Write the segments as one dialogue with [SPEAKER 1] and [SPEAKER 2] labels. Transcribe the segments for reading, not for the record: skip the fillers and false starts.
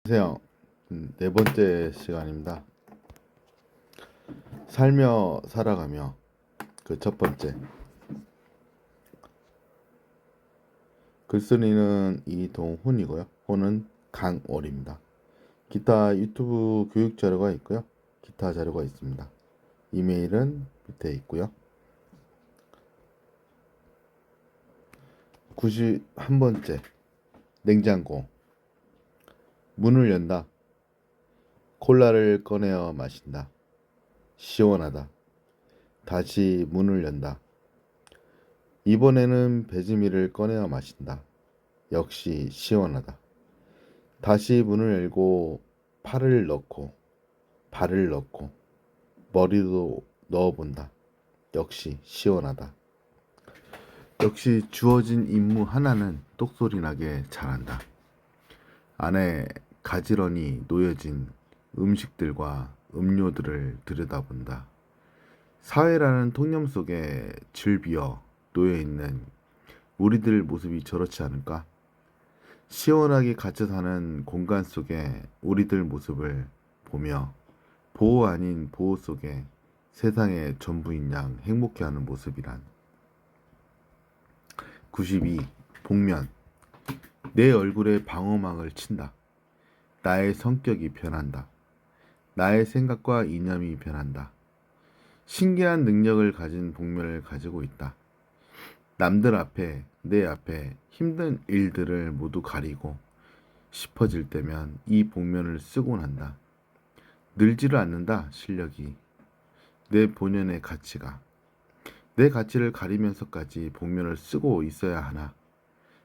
[SPEAKER 1] 안녕하세요. 네 번째 시간입니다. 살며 살아가며 그 첫 번째. 글쓴이는 이동훈이고요. 호는 강월입니다. 기타 유튜브 교육 자료가 있고요. 기타 자료가 있습니다. 이메일은 밑에 있고요. 91번째. 냉장고. 문을 연다. 콜라를 꺼내어 마신다. 시원하다. 다시 문을 연다. 이번에는 배지미를 꺼내어 마신다. 역시 시원하다. 다시 문을 열고 팔을 넣고 발을 넣고 머리도 넣어본다. 역시 시원하다. 역시 주어진 임무 하나는 똑소리 나게 잘한다. 안에 가지런히 놓여진 음식들과 음료들을 들여다본다. 사회라는 통념 속에 질비어 놓여있는 우리들 모습이 저렇지 않을까? 시원하게 갇혀 사는 공간 속에 우리들 모습을 보며 보호 아닌 보호 속에 세상의 전부인 양 행복해하는 모습이란. 92. 복면. 내 얼굴에 방어막을 친다. 나의 성격이 변한다. 나의 생각과 이념이 변한다. 신기한 능력을 가진 복면을 가지고 있다. 남들 앞에, 내 앞에 힘든 일들을 모두 가리고 싶어질 때면 이 복면을 쓰곤 한다. 늘지를 않는다, 실력이. 내 본연의 가치가. 내 가치를 가리면서까지 복면을 쓰고 있어야 하나.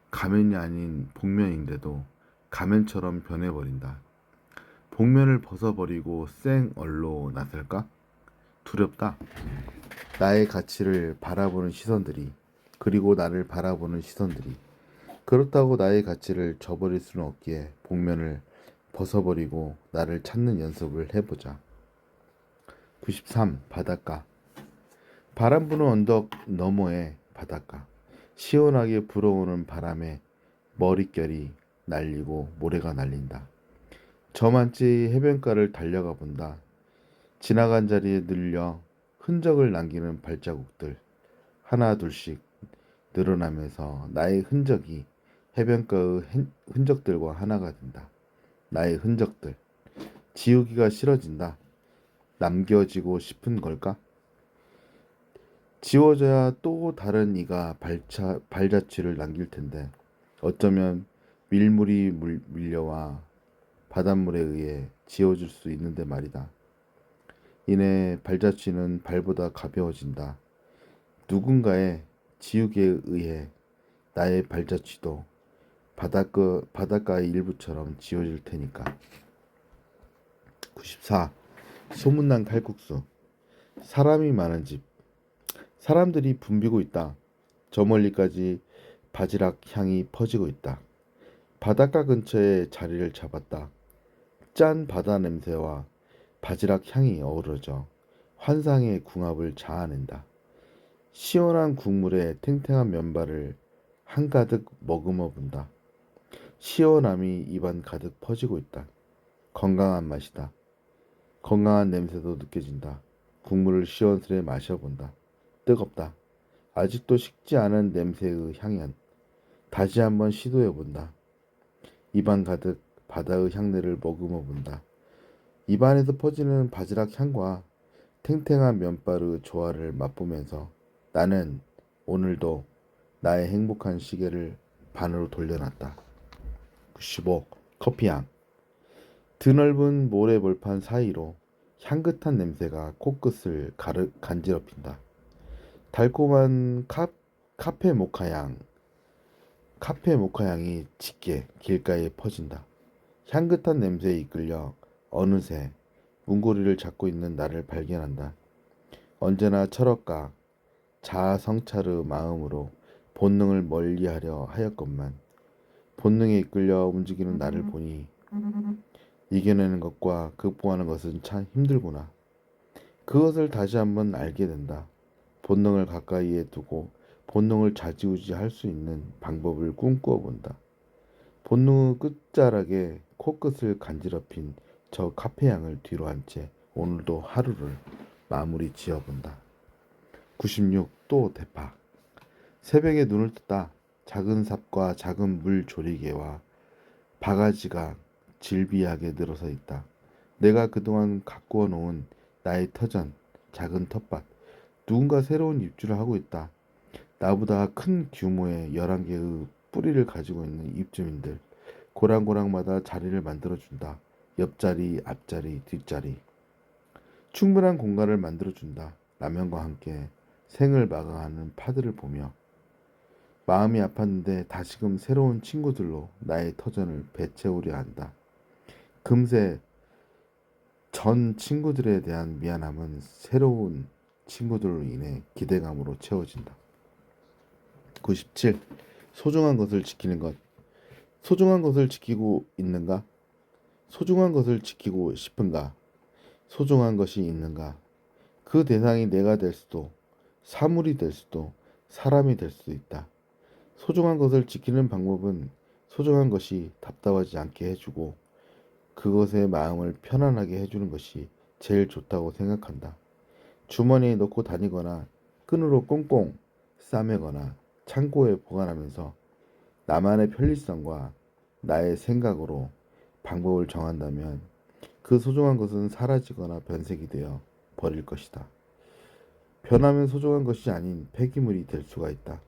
[SPEAKER 1] 가면이 아닌 복면인데도 가면처럼 변해버린다. 복면을 벗어버리고 생얼로 나설까? 두렵다. 나의 가치를 바라보는 시선들이, 그리고 나를 바라보는 시선들이. 그렇다고 나의 가치를 저버릴 수는 없기에 복면을 벗어버리고 나를 찾는 연습을 해보자. 93. 바닷가. 바람 부는 언덕 너머의 바닷가. 시원하게 불어오는 바람에 머릿결이 날리고 모래가 날린다. 저만치 해변가를 달려가 본다. 지나간 자리에 늘려 흔적을 남기는 발자국들 하나 둘씩 늘어나면서 나의 흔적이 해변가의 흔적들과 하나가 된다. 나의 흔적들 지우기가 싫어진다. 남겨지고 싶은 걸까? 지워져야 또 다른 이가 발자취를 남길 텐데 어쩌면 밀물이 밀려와 바닷물에 의해 지워질 수 있는데 말이다. 이내 발자취는 발보다 가벼워진다. 누군가의 지우개에 의해 나의 발자취도 바닷가의 일부처럼 지워질 테니까. 94. 소문난 칼국수. 사람이 많은 집. 사람들이 붐비고 있다. 저 멀리까지 바지락 향이 퍼지고 있다. 바닷가 근처에 자리를 잡았다. 짠 바다 냄새와 바지락 향이 어우러져 환상의 궁합을 자아낸다. 시원한 국물에 탱탱한 면발을 한가득 머금어 본다. 시원함이 입안 가득 퍼지고 있다. 건강한 맛이다. 건강한 냄새도 느껴진다. 국물을 시원스레 마셔본다. 뜨겁다. 아직도 식지 않은 냄새의 향연. 다시 한번 시도해본다. 입안 가득 바다의 향내를 머금어 본다. 입안에서 퍼지는 바지락 향과 탱탱한 면발의 조화를 맛보면서 나는 오늘도 나의 행복한 시계를 반으로 돌려놨다. 95. 커피향. 드넓은 모래벌판 사이로 향긋한 냄새가 코끝을 간지럽힌다. 달콤한 카페 모카향이 짙게 길가에 퍼진다. 향긋한 냄새에 이끌려 어느새 문고리를 잡고 있는 나를 발견한다. 언제나 철학가 자아성찰의 마음으로 본능을 멀리하려 하였건만 본능에 이끌려 움직이는 나를 보니 이겨내는 것과 극복하는 것은 참 힘들구나. 그것을 다시 한번 알게 된다. 본능을 가까이에 두고 본능을 좌지우지할 수 있는 방법을 꿈꾸어 본다. 본능의 끝자락에 코끝을 간지럽힌 저 카페향을 뒤로 한 채 오늘도 하루를 마무리 지어본다. 96. 또 대파. 새벽에 눈을 뜨다 작은 삽과 작은 물 조리개와 바가지가 질비하게 늘어서 있다. 내가 그동안 가꾸어 놓은 나의 터전, 작은 텃밭. 누군가 새로운 입주를 하고 있다. 나보다 큰 규모의 11개의 뿌리를 가지고 있는 입주민들. 고랑고랑마다 자리를 만들어준다. 옆자리, 앞자리, 뒷자리. 충분한 공간을 만들어준다. 라면과 함께 생을 마감하는 파들을 보며 마음이 아팠는데 다시금 새로운 친구들로 나의 터전을 배채우려 한다. 금세 전 친구들에 대한 미안함은 새로운 친구들로 인해 기대감으로 채워진다. 97. 소중한 것을 지키는 것. 소중한 것을 지키고 있는가? 소중한 것을 지키고 싶은가? 소중한 것이 있는가? 그 대상이 내가 될 수도, 사물이 될 수도, 사람이 될 수도 있다. 소중한 것을 지키는 방법은 소중한 것이 답답하지 않게 해주고 그것의 마음을 편안하게 해주는 것이 제일 좋다고 생각한다. 주머니에 넣고 다니거나 끈으로 꽁꽁 싸매거나 창고에 보관하면서 나만의 편리성과 나의 생각으로 방법을 정한다면 그 소중한 것은 사라지거나 변색이 되어 버릴 것이다. 변하면 소중한 것이 아닌 폐기물이 될 수가 있다.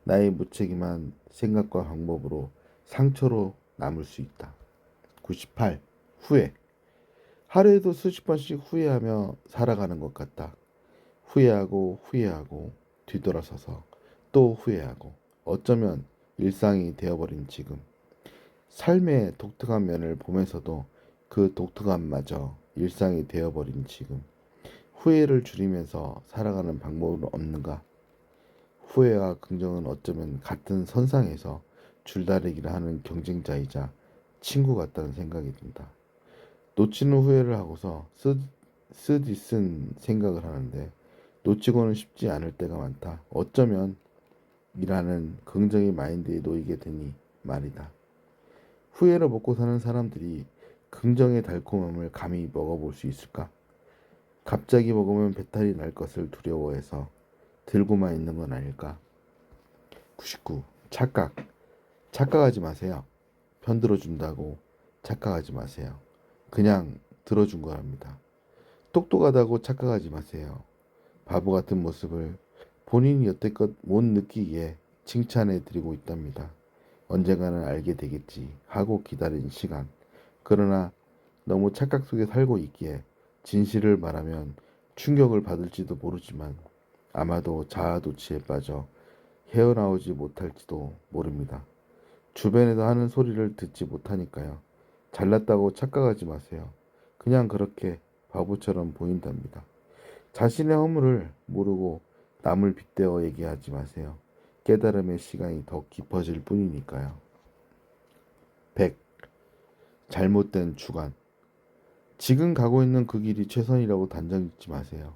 [SPEAKER 1] 나의 무책임한 생각과 방법으로 상처로 남을 수 있다. 98. 후회. 하루에도 수십 번씩 후회하며 살아가는 것 같다. 후회하고 후회하고 뒤돌아서서 또 후회하고 어쩌면 일상이 되어버린 지금. 삶의 독특한 면을 보면서도 그 독특함마저 일상이 되어버린 지금. 후회를 줄이면서 살아가는 방법은 없는가? 후회와 긍정은 어쩌면 같은 선상에서 줄다리기를 하는 경쟁자이자 친구 같다는 생각이 든다. 놓치는 후회를 하고서 쓰디쓴 생각을 하는데 놓치고는 싶지 않을 때가 많다. 어쩌면 이라는 긍정의 마인드에 놓이게 되니 말이다. 후회를 먹고 사는 사람들이 긍정의 달콤함을 감히 먹어볼 수 있을까? 갑자기 먹으면 배탈이 날 것을 두려워해서 들고만 있는 건 아닐까? 99. 착각. 착각하지 마세요. 편들어준다고 착각하지 마세요. 그냥 들어준 거랍니다. 똑똑하다고 착각하지 마세요. 바보 같은 모습을 본인이 여태껏 못 느끼기에 칭찬해 드리고 있답니다. 언젠가는 알게 되겠지 하고 기다린 시간. 그러나 너무 착각 속에 살고 있기에 진실을 말하면 충격을 받을지도 모르지만 아마도 자아도취에 빠져 헤어나오지 못할지도 모릅니다. 주변에서 하는 소리를 듣지 못하니까요. 잘났다고 착각하지 마세요. 그냥 그렇게 바보처럼 보인답니다. 자신의 허물을 모르고 남을 빗대어 얘기하지 마세요. 깨달음의 시간이 더 깊어질 뿐이니까요. 100. 잘못된 주관. 지금 가고 있는 그 길이 최선이라고 단정 짓지 마세요.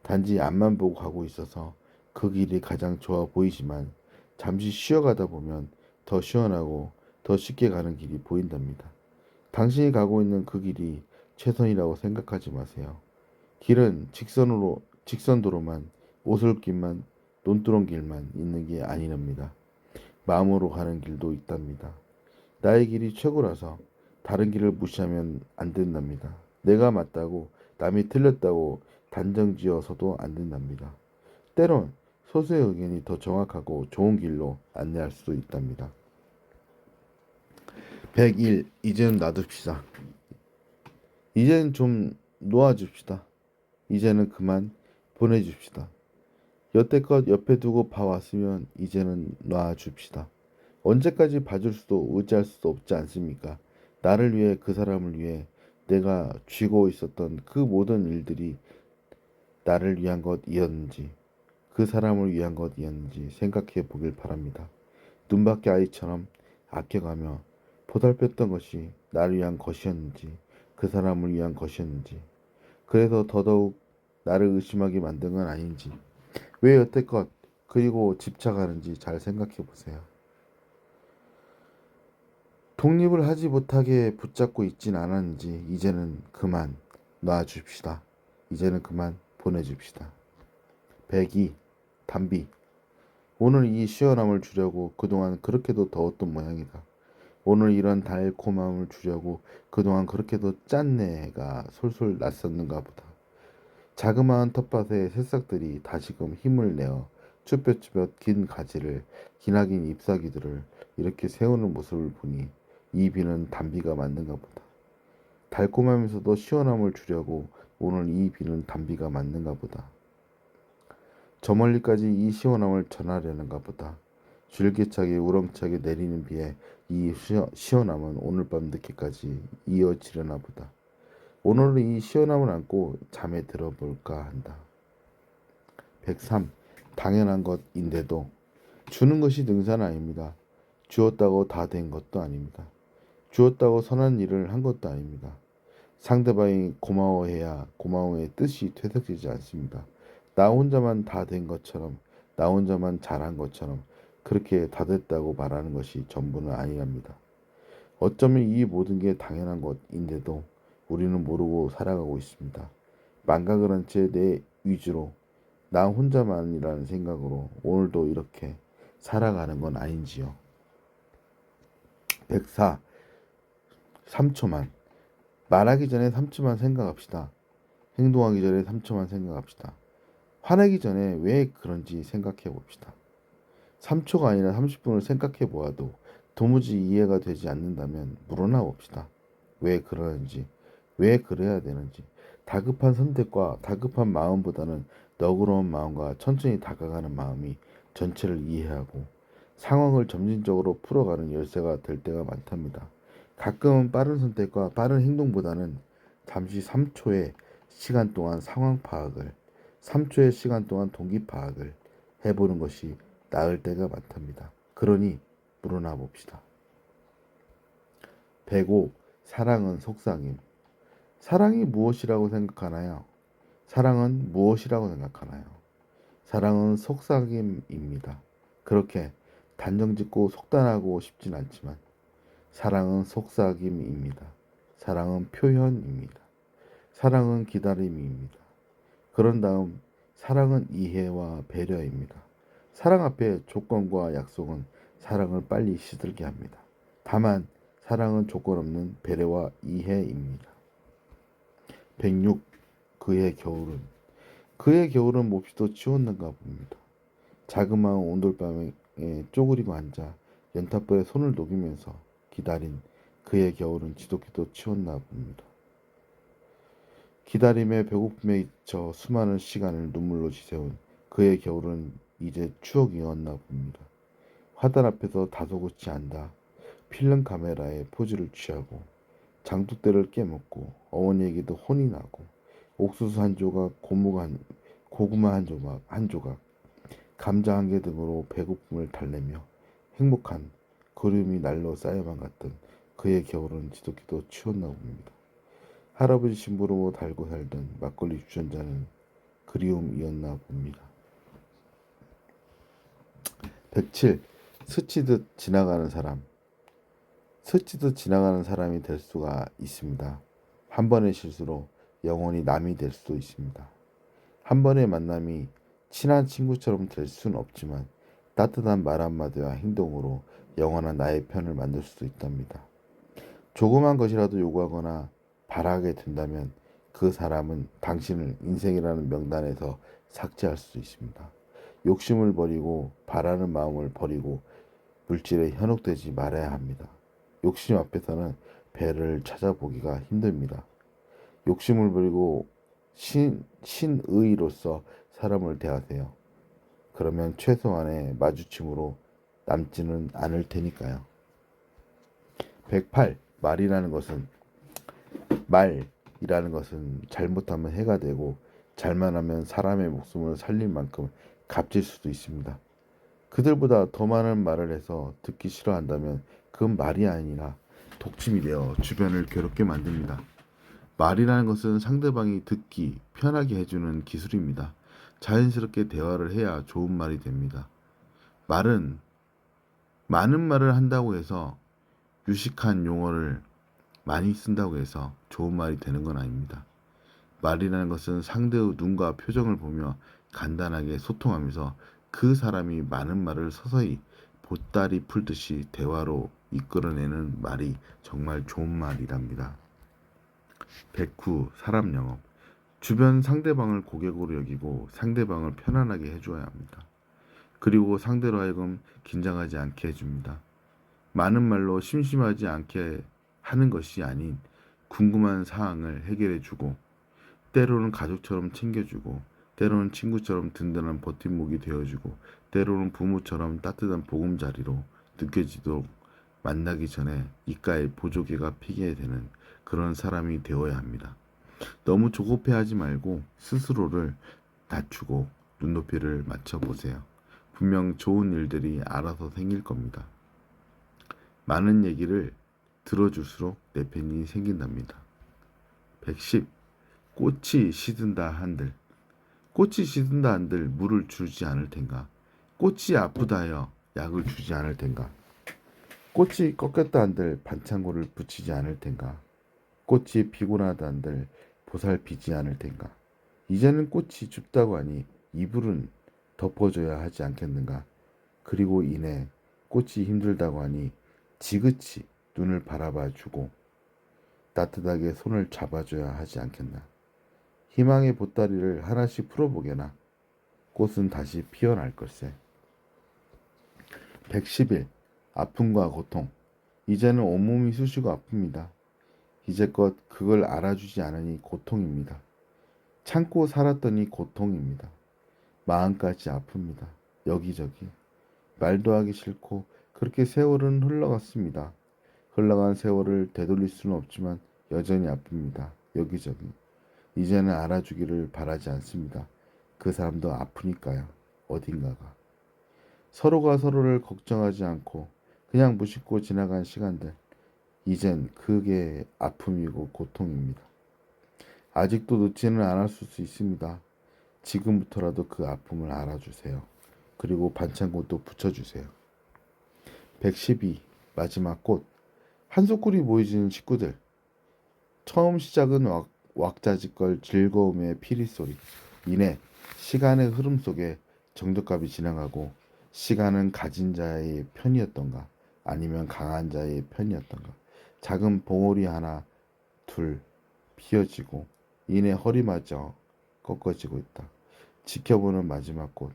[SPEAKER 1] 단지 앞만 보고 가고 있어서 그 길이 가장 좋아 보이지만 잠시 쉬어가다 보면 더 시원하고 더 쉽게 가는 길이 보인답니다. 당신이 가고 있는 그 길이 최선이라고 생각하지 마세요. 길은 직선도로만 오솔길만 논두렁길만 있는 게 아니랍니다. 마음으로 가는 길도 있답니다. 나의 길이 최고라서 다른 길을 무시하면 안 된답니다. 내가 맞다고 남이 틀렸다고 단정지어서도 안 된답니다. 때론 소수의 의견이 더 정확하고 좋은 길로 안내할 수도 있답니다. 101. 이제는 놔둡시다. 이제는 좀 놓아줍시다. 이제는 그만 보내줍시다. 여태껏 옆에 두고 봐왔으면 이제는 놔줍시다. 언제까지 봐줄 수도 의지할 수도 없지 않습니까? 나를 위해 그 사람을 위해 내가 쥐고 있었던 그 모든 일들이 나를 위한 것이었는지 그 사람을 위한 것이었는지 생각해 보길 바랍니다. 눈밖에 아이처럼 아껴가며 보살폈던 것이 나를 위한 것이었는지 그 사람을 위한 것이었는지 그래서 더더욱 나를 의심하게 만든 건 아닌지 왜 여태껏 그리고 집착하는지 잘 생각해 보세요. 독립을 하지 못하게 붙잡고 있진 않았는지 이제는 그만 놔줍시다. 이제는 그만 보내줍시다. 102. 담비. 오늘 이 시원함을 주려고 그동안 그렇게도 더웠던 모양이다. 오늘 이런 달콤함을 주려고 그동안 그렇게도 짠내가 솔솔 났었는가 보다. 자그마한 텃밭의 새싹들이 다시금 힘을 내어 쭈뼛쭈뼛 긴 가지를 기나긴 잎사귀들을 이렇게 세우는 모습을 보니 이 비는 단비가 맞는가 보다. 달콤하면서도 시원함을 주려고 오늘 이 비는 단비가 맞는가 보다. 저 멀리까지 이 시원함을 전하려는가 보다. 줄기차게 우렁차게 내리는 비에 이 시원함은 오늘 밤 늦게까지 이어지려나 보다. 오늘은 이 시원함을 안고 잠에 들어볼까 한다. 103. 당연한 것인데도 주는 것이 능사는 아닙니다. 주었다고 다 된 것도 아닙니다. 주었다고 선한 일을 한 것도 아닙니다. 상대방이 고마워해야 고마움의 뜻이 퇴색되지 않습니다. 나 혼자만 다 된 것처럼, 나 혼자만 잘한 것처럼 그렇게 다 됐다고 말하는 것이 전부는 아니랍니다. 어쩌면 이 모든 게 당연한 것인데도 우리는 모르고 살아가고 있습니다. 망각을 한 채 내 위주로 나 혼자만이라는 생각으로 오늘도 이렇게 살아가는 건 아닌지요. 104. 3초만. 말하기 전에 3초만 생각합시다. 행동하기 전에 3초만 생각합시다. 화내기 전에 왜 그런지 생각해 봅시다. 3초가 아니라 30분을 생각해 보아도 도무지 이해가 되지 않는다면 물어나 봅시다. 왜 그러는지, 왜 그래야 되는지. 다급한 선택과 다급한 마음보다는 너그러운 마음과 천천히 다가가는 마음이 전체를 이해하고 상황을 점진적으로 풀어가는 열쇠가 될 때가 많답니다. 가끔은 빠른 선택과 빠른 행동보다는 잠시 3초의 시간 동안 상황 파악을, 3초의 시간 동안 동기 파악을 해보는 것이 나을 때가 많답니다. 그러니 물어나 봅시다. 105. 사랑은 속삭임. 사랑이 무엇이라고 생각하나요? 사랑은 무엇이라고 생각하나요? 사랑은 속삭임입니다. 그렇게 단정짓고 속단하고 싶진 않지만 사랑은 속삭임입니다. 사랑은 표현입니다. 사랑은 기다림입니다. 그런 다음 사랑은 이해와 배려입니다. 사랑 앞에 조건과 약속은 사랑을 빨리 시들게 합니다. 다만 사랑은 조건 없는 배려와 이해입니다. 106. 그의 겨울은. 그의 겨울은 몹시도 추웠는가 봅니다. 자그마한 온돌방에 쪼그리고 앉아 연탄불에 손을 녹이면서 기다린 그의 겨울은 지독히도 추웠나 봅니다. 기다림에 배고픔에 잊혀 수많은 시간을 눈물로 지새운 그의 겨울은 이제 추억이었나 봅니다. 화단 앞에서 다소곳이 앉아 필름 카메라에 포즈를 취하고 장독대를 깨먹고 어머니에게도 혼이 나고 옥수수 한 조각, 고구마 한 조각, 감자 한 개 등으로 배고픔을 달래며 행복한 그리움이 날로 쌓여만 갔던 그의 겨울은 지독히도 추웠나 봅니다. 할아버지 심부름 달고 살던 막걸리 주전자는 그리움이었나 봅니다. 107. 스치듯 지나가는 사람. 스치듯 지나가는 사람이 될 수가 있습니다. 한 번의 실수로 영원히 남이 될 수도 있습니다. 한 번의 만남이 친한 친구처럼 될 수는 없지만 따뜻한 말 한마디와 행동으로 영원한 나의 편을 만들 수도 있답니다. 조그만 것이라도 요구하거나 바라게 된다면 그 사람은 당신을 인생이라는 명단에서 삭제할 수 있습니다. 욕심을 버리고 바라는 마음을 버리고 물질에 현혹되지 말아야 합니다. 욕심 앞에서는 배를 찾아보기가 힘듭니다. 욕심을 버리고 신의로서 사람을 대하세요. 그러면 최소한의 마주침으로 남지는 않을 테니까요. 108. 말이라는 것은 잘못하면 해가 되고 잘만 하면 사람의 목숨을 살릴 만큼 값질 수도 있습니다. 그들보다 더 많은 말을 해서 듣기 싫어한다면 그건 말이 아니라 독침이 되어 주변을 괴롭게 만듭니다. 말이라는 것은 상대방이 듣기 편하게 해주는 기술입니다. 자연스럽게 대화를 해야 좋은 말이 됩니다. 말은 많은 말을 한다고 해서 유식한 용어를 많이 쓴다고 해서 좋은 말이 되는 건 아닙니다. 말이라는 것은 상대의 눈과 표정을 보며 간단하게 소통하면서 그 사람이 많은 말을 서서히 보따리 풀듯이 대화로 이끌어내는 말이 정말 좋은 말이랍니다. 109. 사람 영업. 주변 상대방을 고객으로 여기고 상대방을 편안하게 해주어야 합니다. 그리고 상대로 하여금 긴장하지 않게 해줍니다. 많은 말로 심심하지 않게 하는 것이 아닌 궁금한 사항을 해결해주고 때로는 가족처럼 챙겨주고 때로는 친구처럼 든든한 버팀목이 되어주고 때로는 부모처럼 따뜻한 보금자리로 느껴지도록 만나기 전에 입가에 보조개가 피게 되는 그런 사람이 되어야 합니다. 너무 조급해하지 말고 스스로를 낮추고 눈높이를 맞춰보세요. 분명 좋은 일들이 알아서 생길 겁니다. 많은 얘기를 들어줄수록 내 편이 생긴답니다. 110. 꽃이 시든다 한들. 꽃이 시든다 한들 물을 주지 않을 텐가. 꽃이 아프다 하여 약을 주지 않을 텐가. 꽃이 꺾였다 한들 반창고를 붙이지 않을 텐가. 꽃이 피곤하다 한들 보살피지 않을 텐가. 이제는 꽃이 춥다고 하니 이불은 덮어줘야 하지 않겠는가. 그리고 이내 꽃이 힘들다고 하니 지그치 눈을 바라봐 주고 따뜻하게 손을 잡아줘야 하지 않겠나. 희망의 보따리를 하나씩 풀어보게나 꽃은 다시 피어날 걸세. 111. 아픔과 고통. 이제는 온몸이 쑤시고 아픕니다. 이제껏 그걸 알아주지 않으니 고통입니다. 참고 살았더니 고통입니다. 마음까지 아픕니다. 여기저기. 말도 하기 싫고 그렇게 세월은 흘러갔습니다. 흘러간 세월을 되돌릴 수는 없지만 여전히 아픕니다. 여기저기. 이제는 알아주기를 바라지 않습니다. 그 사람도 아프니까요. 어딘가가. 서로가 서로를 걱정하지 않고 그냥 무심코 지나간 시간들. 이젠 그게 아픔이고 고통입니다. 아직도 늦지는 않았을 수 있습니다. 지금부터라도 그 아픔을 알아주세요. 그리고 반창고도 붙여주세요. 112. 마지막 꽃. 한소꿀이 모여지는 식구들. 처음 시작은 왁자지껄 즐거움의 피리소리. 이내 시간의 흐름 속에 정적값이 지나가고 시간은 가진 자의 편이었던가 아니면 강한 자의 편이었던가. 작은 봉오리 하나 둘 피어지고 이내 허리마저 꺾어지고 있다. 지켜보는 마지막 꽃.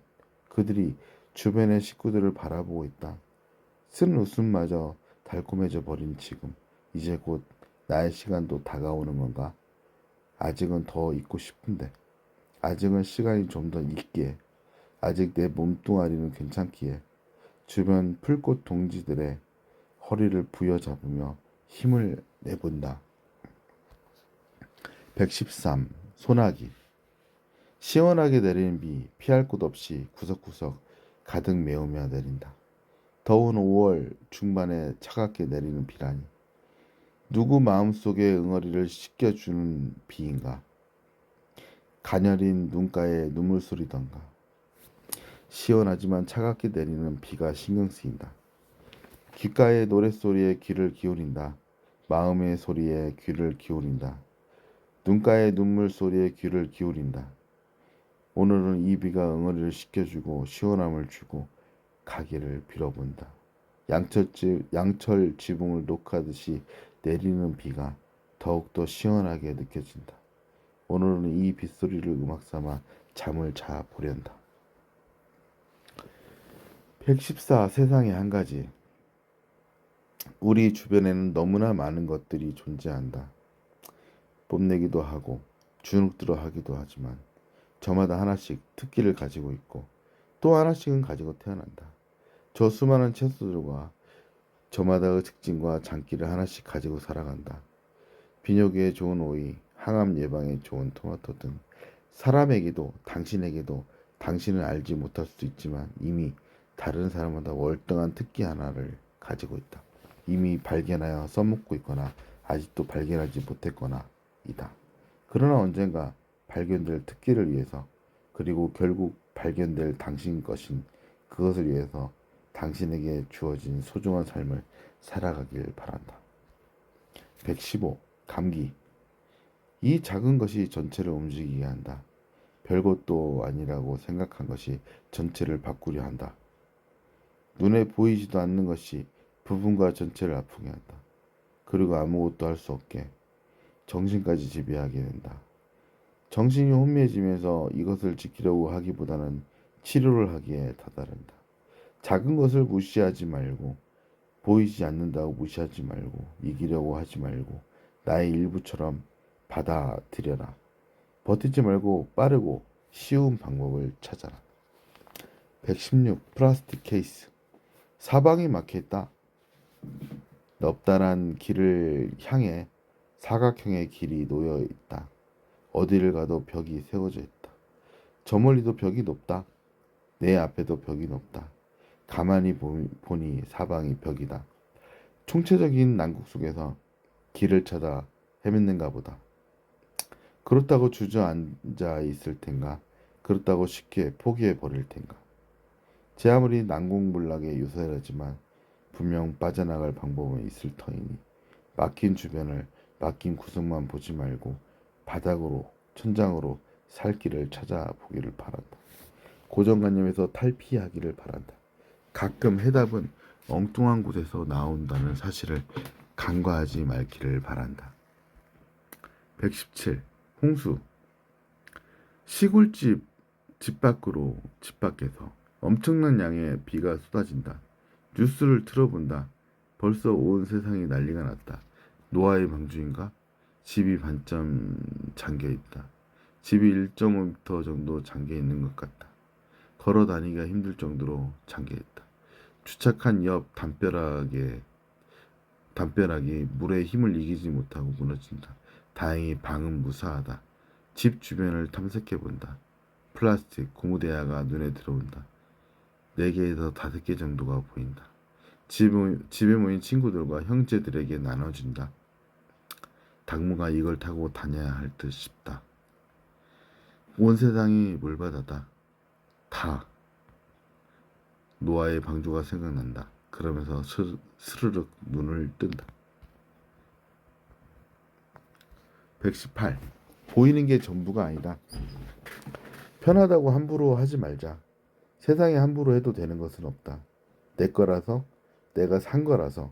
[SPEAKER 1] 그들이 주변의 식구들을 바라보고 있다. 쓴 웃음마저 달콤해져 버린 지금. 이제 곧 나의 시간도 다가오는 건가? 아직은 더 있고 싶은데. 아직은 시간이 좀 더 있기에. 아직 내 몸뚱아리는 괜찮기에. 주변 풀꽃 동지들의 허리를 부여잡으며 힘을 내본다. 113. 소나기. 시원하게 내리는 비 피할 곳 없이 구석구석 가득 메우며 내린다. 더운 5월 중반에 차갑게 내리는 비라니. 누구 마음속에 응어리를 씻겨주는 비인가. 가녀린 눈가에 눈물 소리던가. 시원하지만 차갑게 내리는 비가 신경 쓰인다. 귓가의 노랫소리에 귀를 기울인다. 마음의 소리에 귀를 기울인다. 눈가의 눈물 소리에 귀를 기울인다. 오늘은 이 비가 응어리를 씻겨주고 시원함을 주고 가기를 빌어본다. 양철 지붕을 녹하듯이 내리는 비가 더욱더 시원하게 느껴진다. 오늘은 이 빗소리를 음악 삼아 잠을 자 보련다. 114. 세상에 한 가지. 우리 주변에는 너무나 많은 것들이 존재한다. 뽐내기도 하고 주눅들어 하기도 하지만 저마다 하나씩 특기를 가지고 있고 또 하나씩은 가지고 태어난다. 저 수많은 채소들과 저마다의 특징과 장기를 하나씩 가지고 살아간다. 비뇨기에 좋은 오이, 항암 예방에 좋은 토마토 등 사람에게도 당신에게도 당신은 알지 못할 수도 있지만 이미 다른 사람보다 월등한 특기 하나를 가지고 있다. 이미 발견하여 써먹고 있거나 아직도 발견하지 못했거나 이다. 그러나 언젠가 발견될 특기를 위해서 그리고 결국 발견될 당신 것인 그것을 위해서 당신에게 주어진 소중한 삶을 살아가길 바란다. 115. 감기. 이 작은 것이 전체를 움직이게 한다. 별것도 아니라고 생각한 것이 전체를 바꾸려 한다. 눈에 보이지도 않는 것이 부분과 전체를 아프게 한다. 그리고 아무것도 할 수 없게 정신까지 지배하게 된다. 정신이 혼미해지면서 이것을 지키려고 하기보다는 치료를 하기에 다다른다. 작은 것을 무시하지 말고, 보이지 않는다고 무시하지 말고, 이기려고 하지 말고, 나의 일부처럼 받아들여라. 버티지 말고 빠르고 쉬운 방법을 찾아라. 116. 플라스틱 케이스. 사방이 막혀있다. 넓다란 길을 향해 사각형의 길이 놓여 있다. 어디를 가도 벽이 세워져 있다. 저 멀리도 벽이 높다. 내 앞에도 벽이 높다. 가만히 보니 사방이 벽이다. 총체적인 난국 속에서 길을 찾아 헤맸는가 보다. 그렇다고 주저앉아 있을 텐가? 그렇다고 쉽게 포기해 버릴 텐가? 제 아무리 난공불락의 유서라지만 분명 빠져나갈 방법은 있을 터이니 막힌 주변을 막힌 구석만 보지 말고 바닥으로 천장으로 살 길을 찾아보기를 바란다. 고정관념에서 탈피하기를 바란다. 가끔 해답은 엉뚱한 곳에서 나온다는 사실을 간과하지 말기를 바란다. 117. 홍수. 시골집 집 밖으로 집 밖에서 엄청난 양의 비가 쏟아진다. 뉴스를 틀어본다. 벌써 온 세상이 난리가 났다. 노아의 방주인가? 집이 반쯤 잠겨 있다. 집이 1.5m 정도 잠겨 있는 것 같다. 걸어 다니기가 힘들 정도로 잠겨 있다. 주착한 옆 담벼락이 물의 힘을 이기지 못하고 무너진다. 다행히 방은 무사하다. 집 주변을 탐색해 본다. 플라스틱 고무대야가 눈에 들어온다. 4개에서 5개 정도가 보인다. 집에 모인 친구들과 형제들에게 나눠준다. 당무가 이걸 타고 다녀야 할 듯 싶다. 온 세상이 물바다다. 다 노아의 방주가 생각난다. 그러면서 스르륵 눈을 뜬다. 118. 보이는 게 전부가 아니다. 편하다고 함부로 하지 말자. 세상에 함부로 해도 되는 것은 없다. 내 거라서, 내가 산 거라서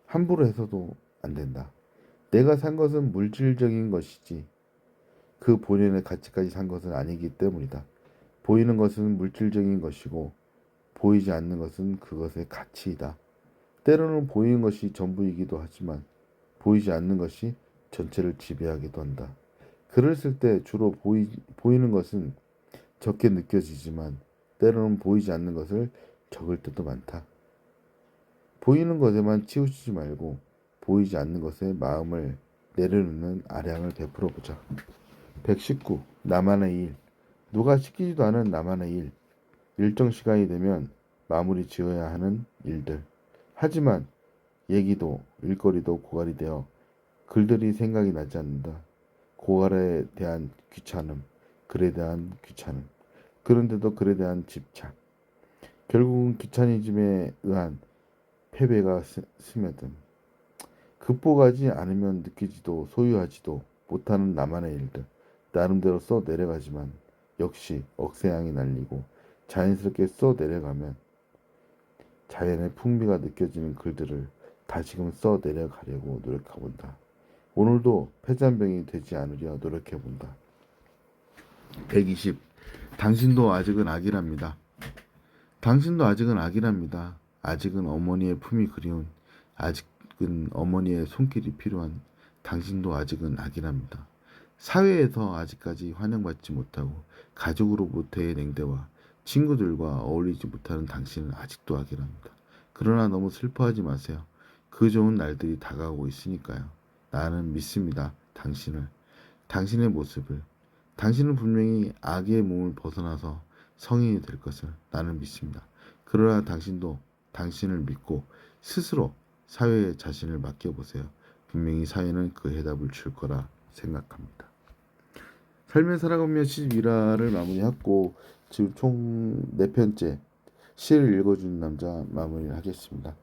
[SPEAKER 1] 함부로 해서도 안 된다. 내가 산 것은 물질적인 것이지 그 본연의 가치까지 산 것은 아니기 때문이다. 보이는 것은 물질적인 것이고 보이지 않는 것은 그것의 가치이다. 때로는 보이는 것이 전부이기도 하지만 보이지 않는 것이 전체를 지배하기도 한다. 글을 쓸 때 주로 보이는 것은 적게 느껴지지만 때로는 보이지 않는 것을 적을 때도 많다. 보이는 것에만 치우치지 말고 보이지 않는 것에 마음을 내려놓는 아량을 베풀어 보자. 119. 나만의 일. 누가 시키지도 않은 나만의 일. 일정 시간이 되면 마무리 지어야 하는 일들. 하지만 얘기도 일거리도 고갈이 되어 글들이 생각이 나지 않는다. 고갈에 대한 귀찮음, 글에 대한 귀찮음, 그런데도 글에 대한 집착. 결국은 귀차니즘에 의한 패배가 스며든 극복하지 않으면 느끼지도 소유하지도 못하는 나만의 일들. 나름대로 써 내려가지만 역시 억새양이 날리고 자연스럽게 써 내려가면 자연의 풍미가 느껴지는 글들을 다시금 써 내려가려고 노력해본다. 오늘도 패잔병이 되지 않으려 노력해본다. 120. 당신도 아직은 아기랍니다. 당신도 아직은 아기랍니다. 아직은 어머니의 품이 그리운, 아직은 어머니의 손길이 필요한 당신도 아직은 아기랍니다. 사회에서 아직까지 환영받지 못하고 가족으로부터의 냉대와 친구들과 어울리지 못하는 당신은 아직도 아기랍니다. 그러나 너무 슬퍼하지 마세요. 그 좋은 날들이 다가오고 있으니까요. 나는 믿습니다. 당신의 모습을. 당신은 분명히 아기의 몸을 벗어나서 성인이 될 것을 나는 믿습니다. 그러나 당신도 당신을 믿고 스스로 사회에 자신을 맡겨보세요. 분명히 사회는 그 해답을 줄 거라 생각합니다. 삶을 살아가며 12화를 마무리하고 지금 총 4편째 시를 읽어주는 남자 마무리를 하겠습니다.